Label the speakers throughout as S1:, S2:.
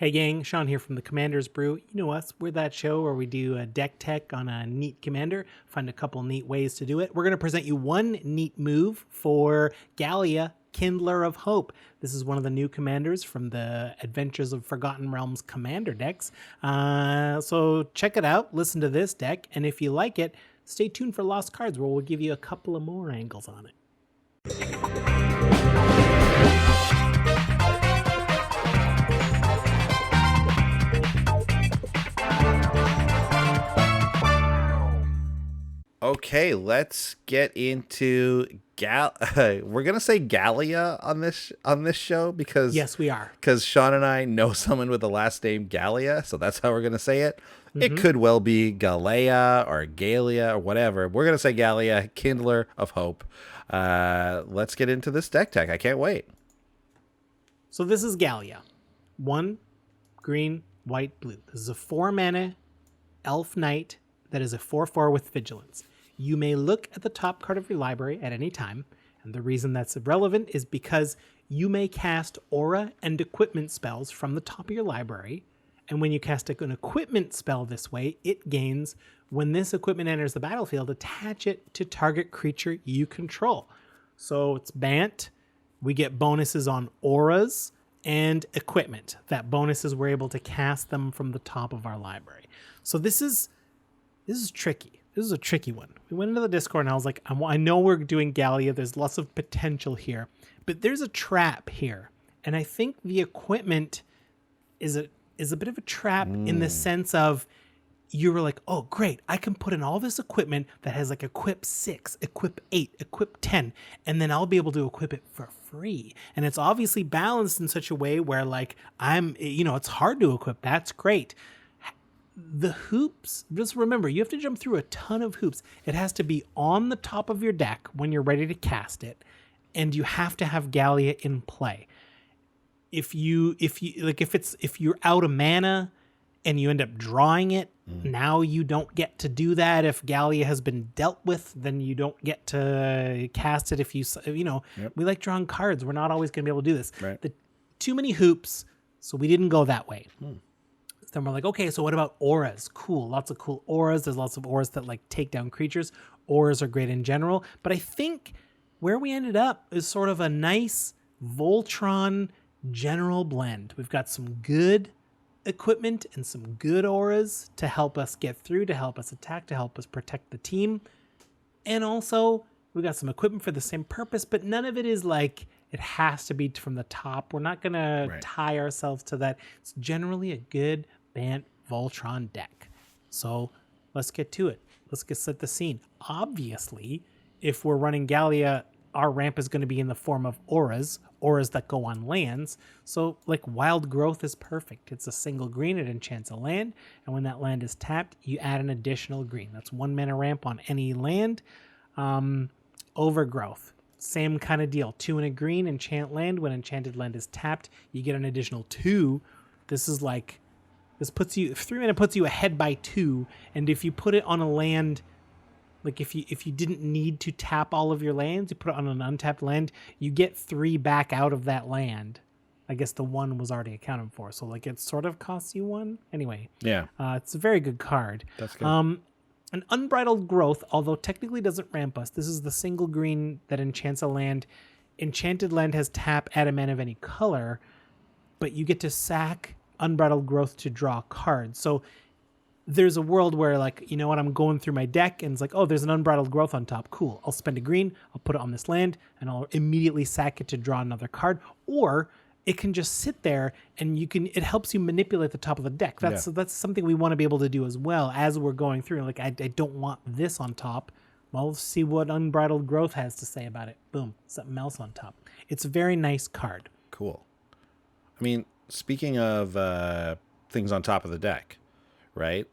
S1: Hey gang, Sean here from the Commander's Brew. You know us, we're that show where we do a deck tech on a neat commander, find a couple neat ways to do it. We're going to present you one neat move for Galea Kindler of Hope. This is one of the new commanders from the Adventures of Forgotten Realms commander decks. So check it out, listen to this deck, and if you like it, stay tuned for Lost Cards where we'll give you a couple of more angles on it.
S2: Okay, let's get into we're gonna say Galia on this show because
S1: Yes, we are.
S2: Because Sean and I know someone with the last name Galia, so that's how we're gonna say it. It could well be Galea or Galia or whatever. We're gonna say Galea Kindler of Hope. Let's get into this deck tech. I can't wait.
S1: So this is Galia. 1 green, white, blue. This is a 4-mana elf knight that is a 4/4 with vigilance. You may look at the top card of your library at any time, and the reason that's relevant is because you may cast aura and equipment spells from the top of your library, and when you cast an equipment spell this way, it gains, when this equipment enters the battlefield, attach it to target creature you control. So it's Bant. We get bonuses on auras and equipment. That bonuses we're able to cast them from the top of our library. So this is tricky. This is a tricky one. We went into the Discord and I was like, I know we're doing Galia. There's lots of potential here, but there's a trap here. And I think the equipment is a bit of a trap in the sense of you were like, oh, great. I can put in all this equipment that has like equip 6, equip 8, equip 10, and then I'll be able to equip it for free. And it's obviously balanced in such a way where like it's hard to equip. That's great. The hoops, just remember, you have to jump through a ton of hoops. It has to be on the top of your deck when you're ready to cast it, and you have to have Galia in play. If you're out of mana and you end up drawing it, now you don't get to do that. If Galia has been dealt with, then you don't get to cast it. We like drawing cards. We're not always going to be able to do this.
S2: Right.
S1: Too many hoops, so we didn't go that way. Then we're like, okay, so what about auras? Cool. Lots of cool auras. There's lots of auras that like take down creatures. Auras are great in general. But I think where we ended up is sort of a nice Voltron general blend. We've got some good equipment and some good auras to help us get through, to help us attack, to help us protect the team. And also we got some equipment for the same purpose, but none of it is like, it has to be from the top. We're not going to tie ourselves to that. It's generally a good Bant Voltron deck. So let's get to it. Let's set the scene. Obviously, if we're running Galia, our ramp is going to be in the form of auras that go on lands. So like Wild Growth is perfect. It's a single green, it enchants a land, and when that land is tapped, you add an additional green. That's 1 mana ramp on any land. Overgrowth. Same kind of deal. 2 and a green, enchant land. When enchanted land is tapped, you get an additional 2. This puts you 3 mana puts you ahead by 2. And if you put it on a land, like if you didn't need to tap all of your lands, you put it on an untapped land, you get 3 back out of that land. I guess the 1 was already accounted for, so like it sort of costs you 1. Anyway,
S2: yeah,
S1: it's a very good card.
S2: That's good.
S1: An Unbridled Growth, although technically doesn't ramp us. This is the single green that enchants a land. Enchanted land has tap, add a mana of any color, but you get to sack Unbridled Growth to draw cards. So there's a world where like, you know what, I'm going through my deck and it's like, oh, there's an Unbridled Growth on top. Cool. I'll spend a green, I'll put it on this land, and I'll immediately sack it to draw another card. Or it can just sit there and it helps you manipulate the top of the deck. That's something we want to be able to do as well as we're going through. Like, I don't want this on top. Well, let's see what Unbridled Growth has to say about it. Boom, something else on top. It's a very nice card.
S2: Cool. I mean, speaking of things on top of the deck, right?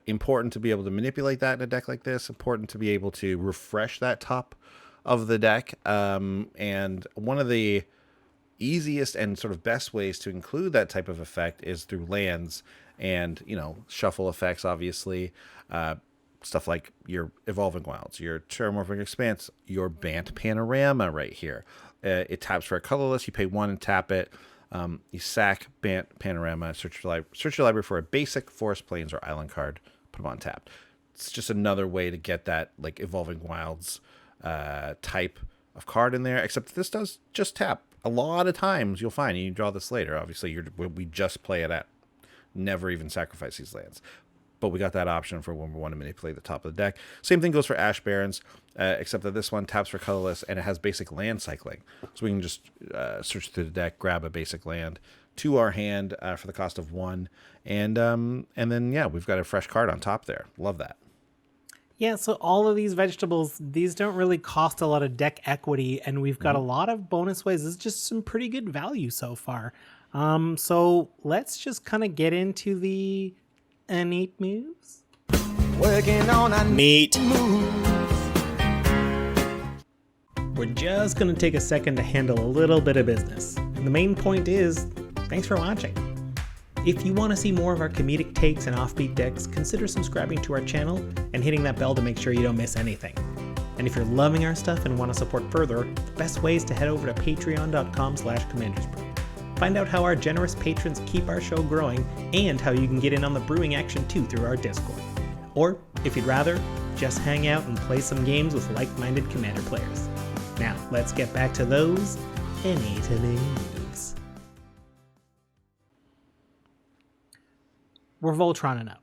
S2: Important to be able to manipulate that in a deck like this. Important to be able to refresh that top of the deck. And one of the easiest and sort of best ways to include that type of effect is through lands and, shuffle effects, obviously. Stuff like your Evolving Wilds, your Terramorphic Expanse, your Bant Panorama right here. It taps for a colorless. You pay 1 and tap it. You sack Panorama, search your library for a basic Forest Plains or Island card, put them on tap. It's just another way to get that like Evolving Wilds type of card in there, except this does just tap. A lot of times you'll find, you draw this later, obviously we just play it at, never even sacrifice these lands. But we got that option for when we want to manipulate the top of the deck. Same thing goes for Ash Barrens, except that this one taps for colorless and it has basic land cycling. So we can just search through the deck, grab a basic land to our hand for the cost of 1. And then, yeah, we've got a fresh card on top there. Love that.
S1: Yeah, so all of these vegetables, these don't really cost a lot of deck equity, and we've got a lot of bonus ways. This is just some pretty good value so far. So let's just kind of get into the neat moves.
S3: Working on a
S1: Neat moves. We're just going to take a second to handle a little bit of business. And the main point is, thanks for watching. If you want to see more of our comedic takes and offbeat decks, consider subscribing to our channel and hitting that bell to make sure you don't miss anything. And if you're loving our stuff and want to support further, the best way is to head over to patreon.com/commandersbrew. Find out how our generous patrons keep our show growing and how you can get in on the brewing action too through our Discord. Or, if you'd rather, just hang out and play some games with like-minded Commander players. Now, let's get back to those neat moves. We're Voltroning up,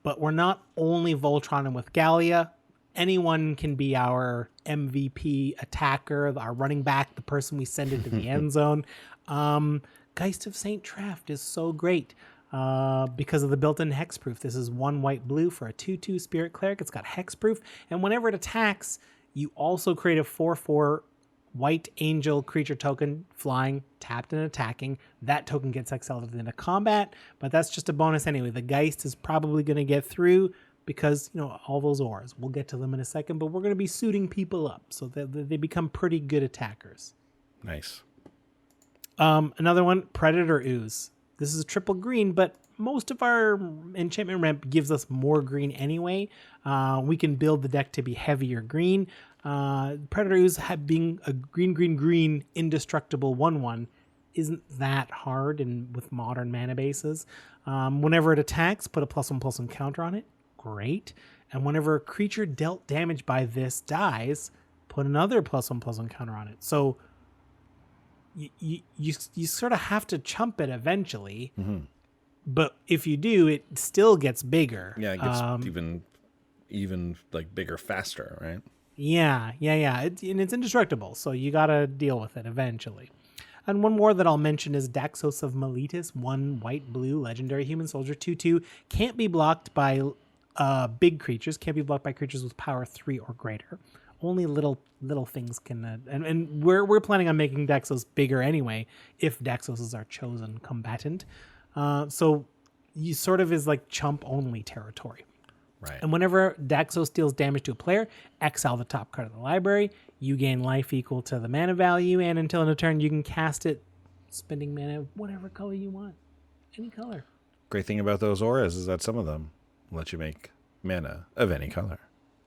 S1: but we're not only Voltroning with Galia. Anyone can be our MVP attacker, our running back, the person we send into the end zone. Geist of St. Traft is so great because of the built-in hexproof. This is 1 white-blue for a 2/2 Spirit Cleric. It's got hexproof, and whenever it attacks, you also create a 4/4 white angel creature token, flying, tapped and attacking. That token gets exiled at the end of combat, but that's just a bonus anyway. The Geist is probably going to get through because, you know, all those auras. We'll get to them in a second, but we're going to be suiting people up so that they become pretty good attackers.
S2: Nice.
S1: Another one, Predator Ooze. This is a triple green, but most of our enchantment ramp gives us more green anyway. We can build the deck to be heavier green. Predator Ooze being a green indestructible 1/1 isn't that hard with modern mana bases. Whenever it attacks, put a +1/+1 counter on it. Great. And whenever a creature dealt damage by this dies, put another +1/+1 counter on it. So you sort of have to chump it eventually. Mm-hmm. But if you do, it still gets bigger.
S2: Yeah, it gets even like bigger faster, right?
S1: Yeah. And it's indestructible, so you got to deal with it eventually. And one more that I'll mention is Daxos of Meletis, 1 white-blue legendary human soldier, 2/2. Can't be blocked by big creatures. Can't be blocked by creatures with power 3 or greater. Only little things can. And we're planning on making Daxos bigger anyway, if Daxos is our chosen combatant. So you sort of is like chump-only territory.
S2: Right.
S1: And whenever Daxos deals damage to a player, exile the top card of the library. You gain life equal to the mana value, and until end of turn, you can cast it, spending mana of whatever color you want. Any color.
S2: Great thing about those auras is that some of them let you make mana of any color.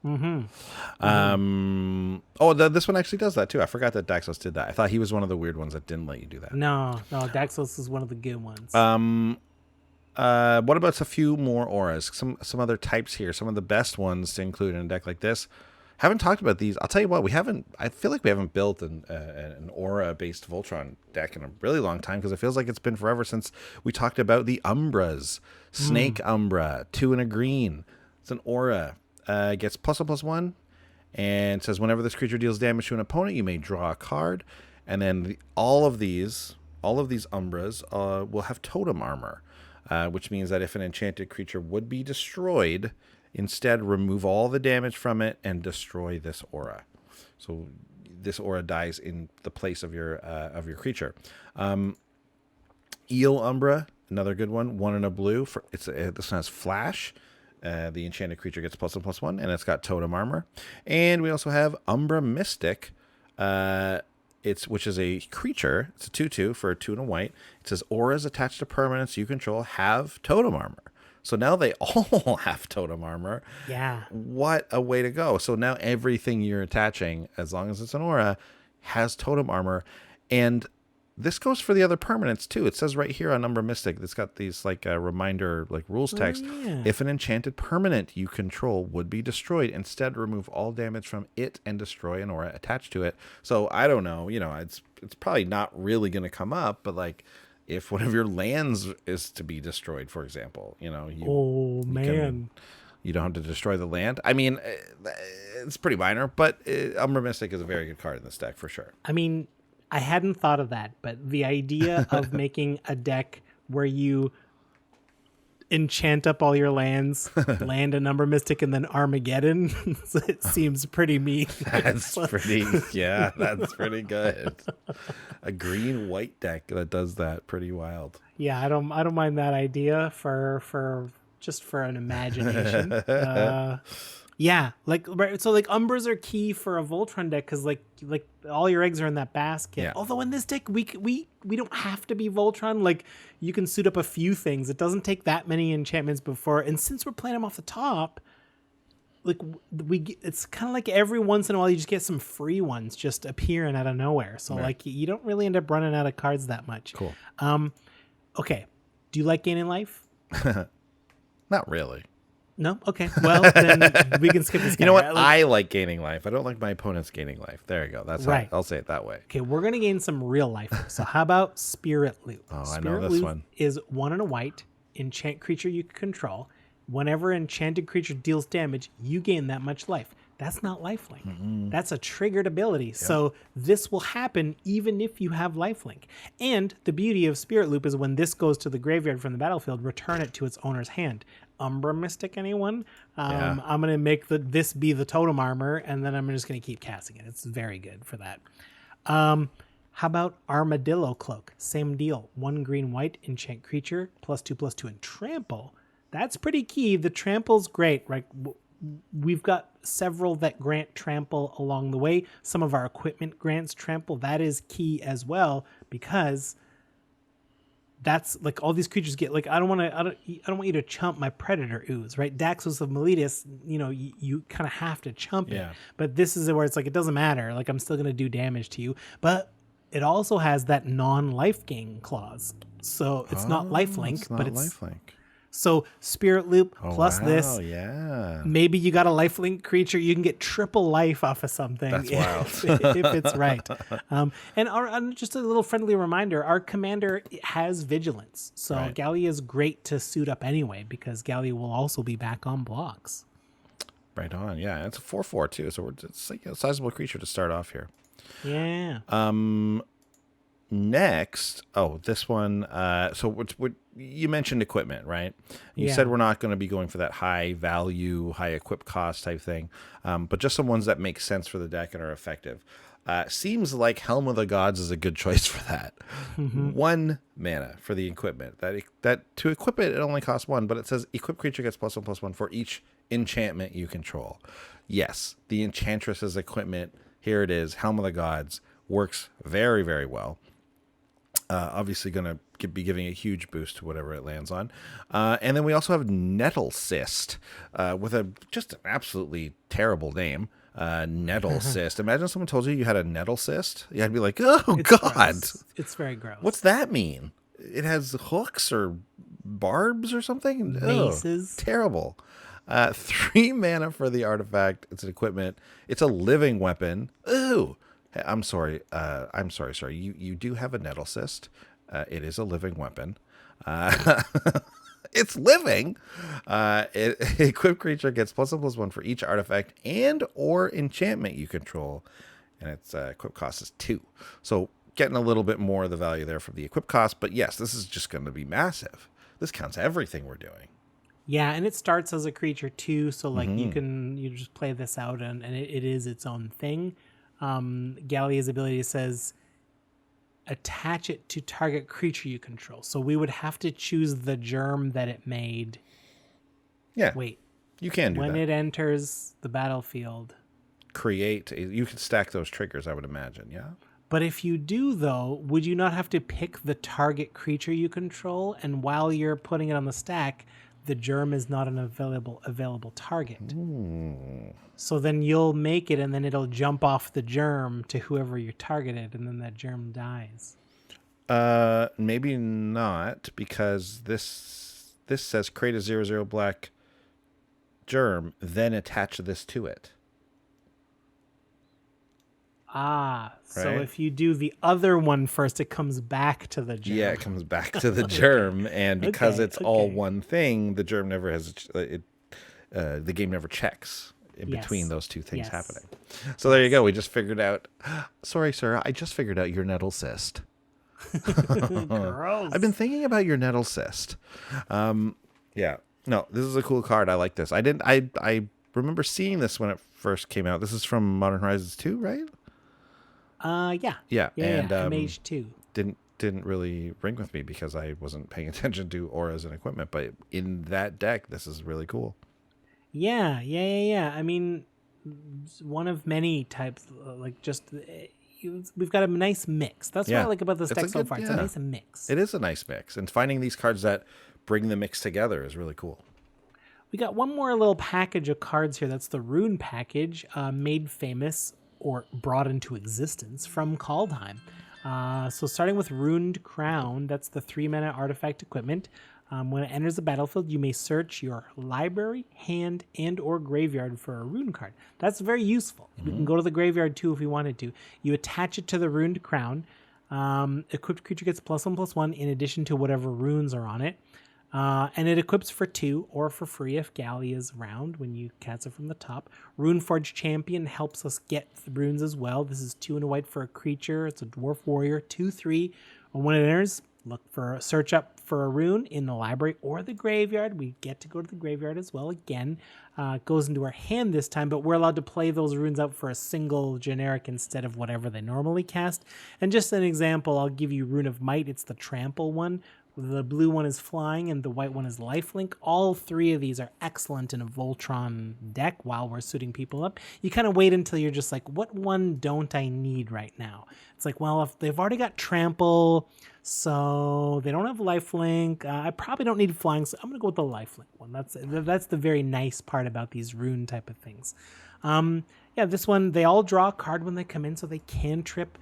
S2: Mm-hmm. This one actually does that too. I forgot that Daxos did that. I thought he was one of the weird ones that didn't let you do that.
S1: No, Daxos is one of the good ones.
S2: What about a few more auras? Some other types here. Some of the best ones to include in a deck like this. Haven't talked about these. I'll tell you what, I feel like we haven't built an aura-based Voltron deck in a really long time, because it feels like it's been forever since we talked about the Umbras. Snake Umbra, 2 and a green. It's an aura. Gets +1/+1, and says whenever this creature deals damage to an opponent, you may draw a card. And then all of these Umbras will have totem armor, which means that if an enchanted creature would be destroyed, instead remove all the damage from it and destroy this aura. So this aura dies in the place of your creature. Eel Umbra, another good one. 1 and a blue. This one has flash. The enchanted creature gets +1/+1, and it's got totem armor. And we also have Umbra Mystic, which is a creature. It's a 2/2 for a 2 and a white. It says auras attached to permanents you control have totem armor. So now they all have totem armor.
S1: Yeah.
S2: What a way to go. So now everything you're attaching, as long as it's an aura, has totem armor. And this goes for the other permanents too. It says right here on Umbra Mystic, it's got these like reminder, like rules text.
S1: yeah.
S2: If an enchanted permanent you control would be destroyed, instead remove all damage from it and destroy an aura attached to it. So I don't know, it's probably not really going to come up, but like if one of your lands is to be destroyed, for example, you don't have to destroy the land. I mean, it's pretty minor, but Umbra Mystic is a very good card in this deck for sure.
S1: I mean, I hadn't thought of that, but the idea of making a deck where you enchant up all your lands, land an Umbra Mystic, and then Armageddon, it seems pretty mean.
S2: That's pretty good. A green-white deck that does that, pretty wild.
S1: Yeah, I don't mind that idea for just for an imagination. Yeah, like Umbras are key for a Voltron deck because like all your eggs are in that basket.
S2: Yeah.
S1: Although in this deck we don't have to be Voltron. Like you can suit up a few things. It doesn't take that many enchantments before. And since we're playing them off the top, like it's kind of like every once in a while you just get some free ones just appearing out of nowhere. So like you don't really end up running out of cards that much.
S2: Cool.
S1: Okay. Do you like gaining life?
S2: Not really.
S1: No? Okay. Well, then we can skip this guy.
S2: You know what? I like gaining life. I don't like my opponents gaining life. There you go. That's
S1: right.
S2: I'll say it that way.
S1: Okay, we're going to gain some real life. So how about Spirit Loop?
S2: Oh,
S1: Spirit
S2: I know this
S1: Loop
S2: one.
S1: is 1 and a white, enchant creature you control. Whenever enchanted creature deals damage, you gain that much life. That's not lifelink.
S2: Mm-mm.
S1: That's a triggered ability. Yep. So this will happen even if you have lifelink. And the beauty of Spirit Loop is when this goes to the graveyard from the battlefield, return it to its owner's hand. Umbra Mystic, anyone? I'm going to make this be the totem armor, and then I'm just going to keep casting it. It's very good for that. How about Armadillo Cloak? Same deal. 1 green white, enchant creature, +2/+2 and trample. That's pretty key. The trample's great, right? We've got several that grant trample along the way. Some of our equipment grants trample. That is key as well because that's like all these creatures get like I don't want you to chump my Predator Ooze, right? Daxos of Meletus, you kind of have to chump it. But this is where it's like it doesn't matter. Like I'm still gonna do damage to you, but it also has that non-life gain clause, so it's not lifelink, but it's
S2: lifelink.
S1: So Spirit Loop plus this.
S2: Yeah.
S1: Maybe you got a lifelink creature. You can get triple life off of something.
S2: That's wild.
S1: if it's right. And just a little friendly reminder, our commander has vigilance. So
S2: right.
S1: Galia is great to suit up anyway because Galia will also be back on blocks.
S2: Right on. Yeah. It's a 4/4 too. So it's like a sizable creature to start off here.
S1: Yeah.
S2: Next, this one. So what you mentioned equipment, right? You said we're not going to be going for that high value, high equip cost type thing, but just some ones that make sense for the deck and are effective. Seems like Helm of the Gods is a good choice for that. 1 mana for the equipment. That to equip it only costs 1, but it says equip creature gets +1/+1 for each enchantment you control. Yes, the Enchantress's equipment. Here it is. Helm of the Gods works very, very well. Obviously going to be giving a huge boost to whatever it lands on. And then we also have Nettle Cyst with just an absolutely terrible name. Nettle Cyst. Imagine someone told you had a nettle cyst. You had to be like, oh, it's God.
S1: Gross. It's very gross.
S2: What's that mean? It has hooks or barbs or something?
S1: Maces.
S2: Terrible. 3 mana for the artifact. It's an equipment. It's a living weapon. Ooh. I'm sorry. Sorry. You do have a nettle cyst. It is a living weapon. It's living. Equipped creature gets +1/+1 for each artifact and or enchantment you control, and its equip cost is 2. So getting a little bit more of the value there from the equip cost. But yes, this is just going to be massive. This counts everything we're doing.
S1: Yeah, and it starts as a creature too. So like you just play this out, and it is its own thing. Galia's ability says attach it to target creature you control. So we would have to choose the germ that it made.
S2: Yeah.
S1: Wait.
S2: You can do
S1: when
S2: that.
S1: it enters the battlefield.
S2: You can stack those triggers, I would imagine, yeah?
S1: But if you do, though, would you not have to pick the target creature you control? And while you're putting it on the stack, the germ is not an available target. So then you'll make it, and then it'll jump off the germ to whoever you targeted, and then that germ dies.
S2: Maybe not, because this says create a 0/0 black germ, then attach this to it.
S1: So
S2: Right?
S1: if you do the other one first, it comes back to the germ.
S2: Yeah, it comes back to the germ, and because
S1: Okay,
S2: it's all
S1: okay.
S2: one thing, the germ never has the game never checks in
S1: Yes.
S2: between those two things
S1: Yes.
S2: happening. So there you go. We just figured out. Sorry, sir. I just figured out your nettle cyst.
S1: Gross.
S2: I've been thinking about your nettle cyst. Yeah. No, this is a cool card. I like this. I remember seeing this when it first came out. This is from Modern Horizons 2, right?
S1: Yeah.
S2: Yeah.
S1: Yeah,
S2: And
S1: MH2.
S2: didn't really ring with me because I wasn't paying attention to auras and equipment. But in that deck, this is really cool.
S1: Yeah. I mean, it's one of many types. We've got a nice mix. That's what I like about this
S2: It's
S1: deck so far. It's a
S2: yeah.
S1: nice mix.
S2: It is a nice mix, and finding these cards that bring the mix together is really cool.
S1: We got one more little package of cards here. That's the Rune package, made famous or brought into existence from Kaldheim. So starting with Runed Crown, that's the 3-mana artifact equipment. When it enters the battlefield, you may search your library, hand, and or graveyard for a rune card. That's very useful. We can go to the graveyard too if we wanted to. You attach it to the Runed Crown. Equipped creature gets +1/+1 in addition to whatever runes are on it. And it equips for 2 or for free if Galia's round when you cast it from the top. Runeforge Champion helps us get the runes as well. This is 2 and a white for a creature. It's a dwarf warrior, 2/3. And when it enters, search up for a rune in the library or the graveyard. We get to go to the graveyard as well again. It goes into our hand this time, but we're allowed to play those runes out for a single generic instead of whatever they normally cast. And just an example, I'll give you Rune of Might. It's the trample one. The blue one is flying and the white one is lifelink. All three of these are excellent in a Voltron deck while we're suiting people up. You kind of wait until you're just like, what one don't I need right now? It's like, well, if they've already got trample, so they don't have lifelink. I probably don't need flying, so I'm going to go with the lifelink one. That's the very nice part about these rune type of things. Yeah, this one, they all draw a card when they come in, so they can trip.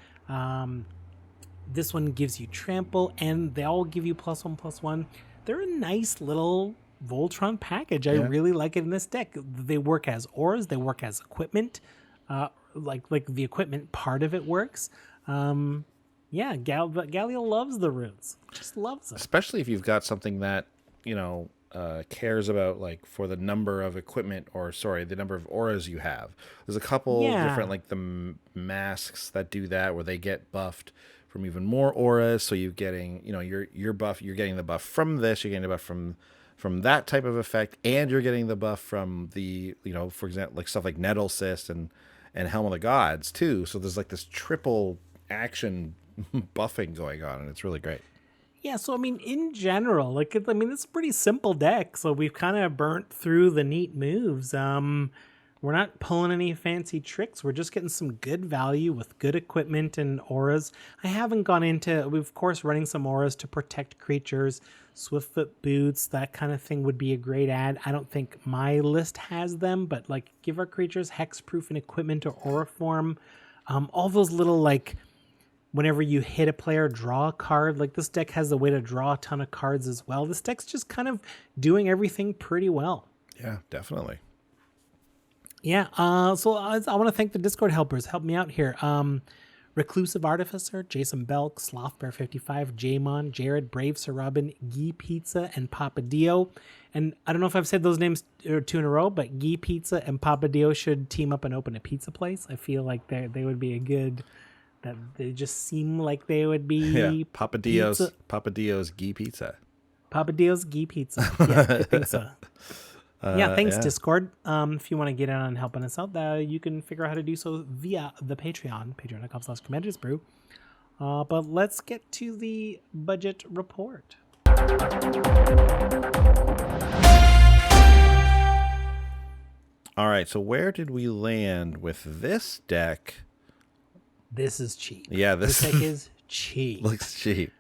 S1: This one gives you trample, and they all give you +1/+1. They're a nice little Voltron package. I really like it in this deck. They work as auras. They work as equipment. Like the equipment part of it works. Galia loves the runes. Just loves them.
S2: Especially if you've got something that, cares about, like, for the number of equipment the number of auras you have. There's a couple different, like, the masks that do that where they get buffed from even more auras. So you're getting, your buff, you're getting the buff from this, you're getting the buff from that type of effect, and you're getting the buff from the, for example, like stuff like Nettle Cyst and Helm of the Gods too. So there's like this triple action buffing going on, and it's really great.
S1: Yeah, so I mean, in general, it's a pretty simple deck. So we've kind of burnt through the neat moves. We're not pulling any fancy tricks. We're just getting some good value with good equipment and auras. I haven't gone into, we're of course running some auras to protect creatures, Swiftfoot boots, that kind of thing would be a great add. I don't think my list has them, but like give our creatures hexproof and equipment or aura form. All those little, like, whenever you hit a player, draw a card. Like, this deck has the way to draw a ton of cards as well. This deck's just kind of doing everything pretty well.
S2: Yeah, definitely.
S1: Yeah, so I want to thank the Discord helpers. Help me out here. Reclusive Artificer, Jason Belk, Slothbear55, Jamon, Jared, Brave Sir Robin, Gee Pizza, and Papa Dio. And I don't know if I've said those names 2 in a row, but Gee Pizza and Papa Dio should team up and open a pizza place. I feel like they would be a good... That they just seem like they would be...
S2: Papa Dio's Gee Pizza.
S1: Papa Dio's Gee Pizza. Yeah, I think so. Thanks, Discord. If you want to get in on helping us out, you can figure out how to do so via the patreon.com/CommandersBrew. But let's get to the budget report.
S2: All right, so where did we land with this deck?
S1: This is cheap.
S2: Yeah,
S1: this deck is cheap.
S2: Looks cheap.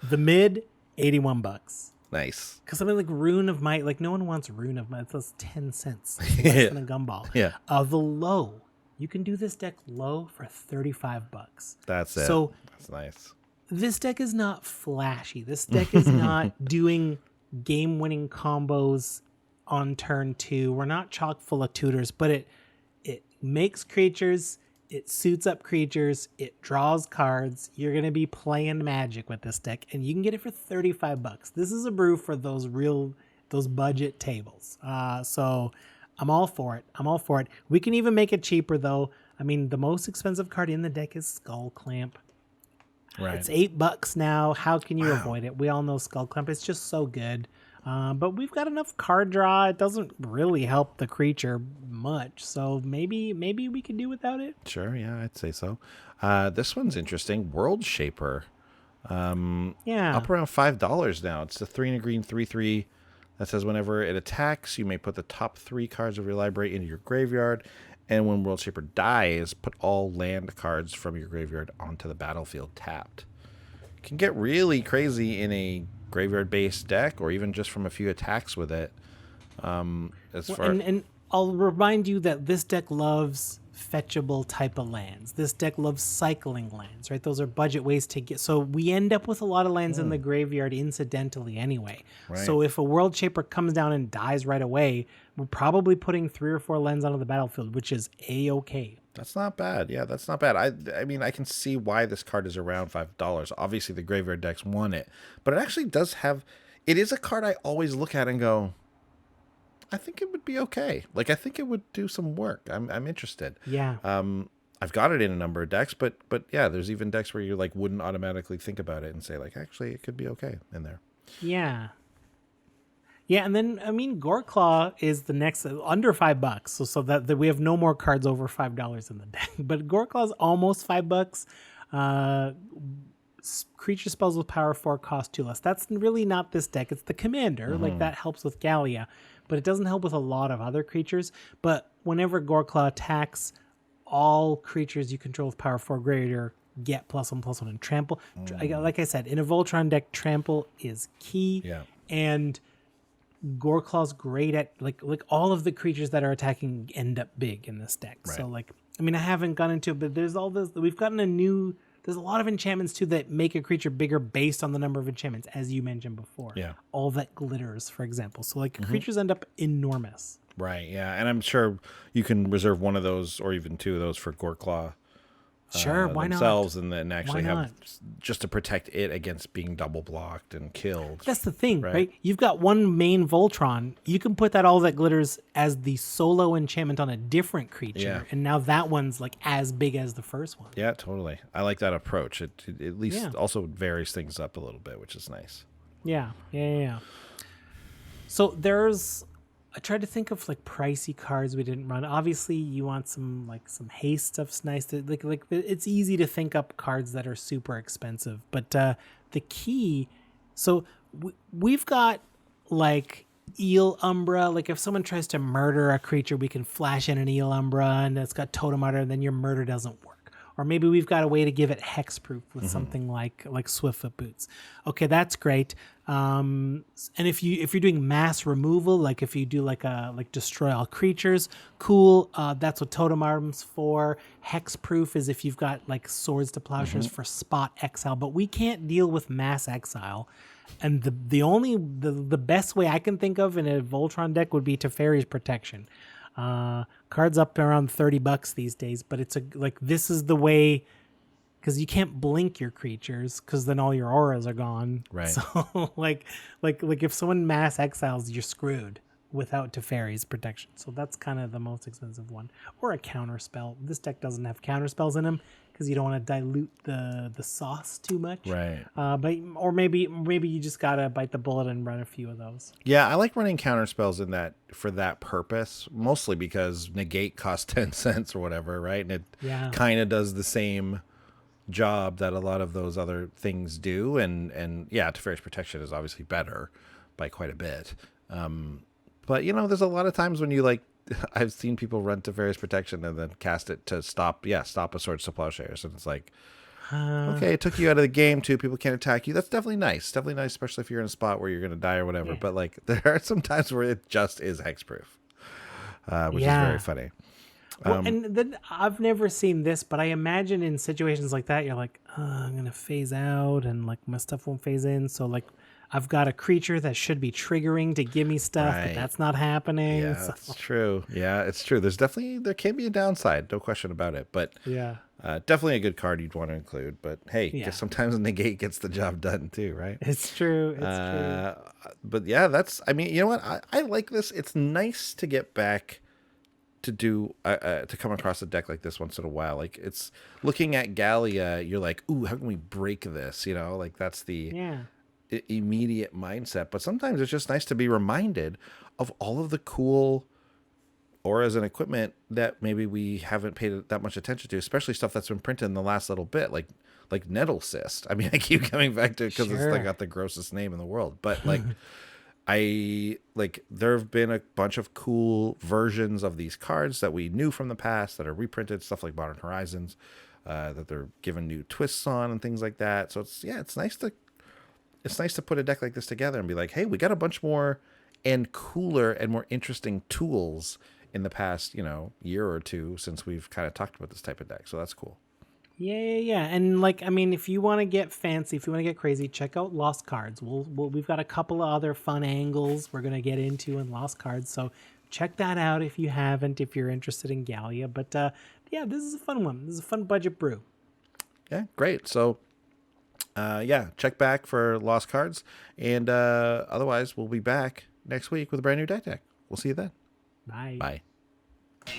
S1: The mid, $81.
S2: Nice.
S1: Because something like Rune of Might, like no one wants Rune of Might. That's 10 cents. It's less than a gumball.
S2: Yeah.
S1: The low, you can do this deck low for $35.
S2: That's it.
S1: So
S2: that's nice.
S1: this deck is not flashy. This deck is not doing game-winning combos on turn 2. We're not chock full of tutors, but it makes creatures, it suits up creatures, it draws cards. You're going to be playing Magic with this deck, and you can get it for $35. This is a brew for those budget tables. So I'm all for it. We can even make it cheaper, though. I mean, the most expensive card in the deck is Skull Clamp.
S2: Right.
S1: It's $8 now. How can you avoid it? We all know Skull Clamp. It's just so good. But we've got enough card draw. It doesn't really help the creature much. So maybe we could do without it.
S2: Sure, yeah, I'd say so. This one's interesting. World Shaper.
S1: Yeah.
S2: Up around $5 now. It's a 3 and a green 3/3 that says whenever it attacks, you may put the top 3 cards of your library into your graveyard. And when World Shaper dies, put all land cards from your graveyard onto the battlefield tapped. It can get really crazy in a graveyard-based deck, or even just from a few attacks with it. And
S1: I'll remind you that this deck loves fetchable type of lands. This deck loves cycling lands, right? Those are budget ways to get. So we end up with a lot of lands in the graveyard incidentally anyway.
S2: Right.
S1: So if a World Shaper comes down and dies right away, we're probably putting 3 or 4 lands onto the battlefield, which is A-okay.
S2: That's not bad. Yeah, that's not bad. I mean, I can see why this card is around $5. Obviously, the graveyard decks won it, but it actually does have. It is a card I always look at and go, I think it would be okay. Like, I think it would do some work. I'm interested.
S1: Yeah.
S2: I've got it in a number of decks, but yeah, there's even decks where you like wouldn't automatically think about it and say like, actually, it could be okay in there.
S1: Yeah. Yeah, and then I mean, Goreclaw is the next under $5, so that we have no more cards over $5 in the deck. But Goreclaw is almost $5. Creature spells with power 4 cost 2 less. That's really not this deck. It's the commander. Like that helps with Galia, but it doesn't help with a lot of other creatures. But whenever Goreclaw attacks, all creatures you control with power 4 greater get +1/+1 and trample. Like I said, in a Voltron deck, trample is key.
S2: Yeah.
S1: And Goreclaw's great at like all of the creatures that are attacking end up big in this deck.
S2: Right.
S1: So like, I mean, I haven't gone into it, but there's all this. We've gotten there's a lot of enchantments too that make a creature bigger based on the number of enchantments, as you mentioned before.
S2: Yeah.
S1: All that glitters, for example. So like creatures end up enormous.
S2: Right. Yeah, and I'm sure you can reserve one of those or even 2 of those for Goreclaw.
S1: Sure, why
S2: themselves,
S1: not?
S2: and then actually
S1: Why
S2: have
S1: not?
S2: just to protect it against being double blocked and killed.
S1: That's the thing,
S2: Right.
S1: right? You've got one main Voltron. You can put that all that glitters as the solo enchantment on a different creature,
S2: Yeah.
S1: and now that one's like as big as the first one.
S2: Yeah, totally. I like that approach. It at least also varies things up a little bit, which is nice.
S1: Yeah. So I tried to think of like pricey cards we didn't run. Obviously, you want some haste stuff's nice. Like it's easy to think up cards that are super expensive. But the key, so we've got like Eel Umbra. Like if someone tries to murder a creature, we can flash in an Eel Umbra, and it's got Totem Utter, and then your murder doesn't work. Or maybe we've got a way to give it hexproof with something like Swiftfoot Boots. Okay, that's great. And if you're doing mass removal, like if you do like destroy all creatures, cool. That's what Totem Arm's for. Hexproof is if you've got like Swords to Plowshares for spot exile, but we can't deal with mass exile. And the best way I can think of in a Voltron deck would be Teferi's Protection. Cards up around $30 these days, but it's this is the way, because you can't blink your creatures because then all your auras are gone.
S2: Right.
S1: So like if someone mass exiles, you're screwed without Teferi's Protection. So that's kind of the most expensive one. Or a counter spell. This deck doesn't have counter spells in them because you don't want to dilute the sauce too much.
S2: Right.
S1: Or maybe you just gotta bite the bullet and run a few of those.
S2: Yeah, I like running counter spells in that for that purpose, mostly because negate costs 10 cents or whatever, right? And it kind of does the same job that a lot of those other things do. And yeah, Teferi's Protection is obviously better by quite a bit. But there's a lot of times when you I've seen people run Teferi's Protection and then cast it to stop a Swords to Plowshares. And it's like, okay, it took you out of the game too. People can't attack you. That's definitely nice. Definitely nice, especially if you're in a spot where you're going to die or whatever. Yeah. But there are some times where it just is hexproof, which is very funny.
S1: Well, and then I've never seen this, but I imagine in situations like that, you're like, I'm going to phase out and like my stuff won't phase in. So like I've got a creature that should be triggering to give me stuff, but that's not happening.
S2: Yeah,
S1: so.
S2: that's true. Yeah, it's true. There can be a downside, no question about it. But
S1: Yeah.
S2: definitely a good card you'd want to include. But hey, sometimes the negate gets the job done too, right?
S1: It's true. It's true.
S2: But yeah, I mean, you know what? I like this. It's nice to get back to do to come across a deck like this once in a while. Like it's looking at Galia, you're like, ooh, how can we break this? You know, like that's the immediate mindset. But sometimes it's just nice to be reminded of all of the cool auras and equipment that maybe we haven't paid that much attention to, especially stuff that's been printed in the last little bit, like Nettle Cyst. I mean, I keep coming back to it because it's like got the grossest name in the world, but like there have been a bunch of cool versions of these cards that we knew from the past that are reprinted, stuff like Modern Horizons, that they're given new twists on and things like that. So it's nice to put a deck like this together and be like, hey, we got a bunch more and cooler and more interesting tools in the past, year or two since we've kind of talked about this type of deck. So that's cool.
S1: Yeah. And like, I mean, if you want to get fancy, if you want to get crazy, check out Lost Cards. We've got a couple of other fun angles we're going to get into in Lost Cards. So check that out if you haven't, if you're interested in Galia. But this is a fun one. This is a fun budget brew.
S2: Yeah, great. So check back for Lost Cards. And otherwise, we'll be back next week with a brand new deck. We'll see you then.
S1: Bye.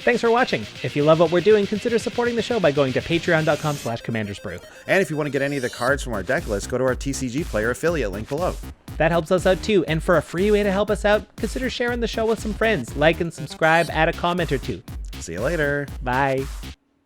S4: Thanks for watching. If you love what we're doing, consider supporting the show by going to patreon.com/commandersbrew.
S2: And if you want to get any of the cards from our deck list, go to our TCG Player affiliate link below.
S4: That helps us out too. And for a free way to help us out, consider sharing the show with some friends. Like and subscribe, add a comment or two.
S2: See you later.
S4: Bye.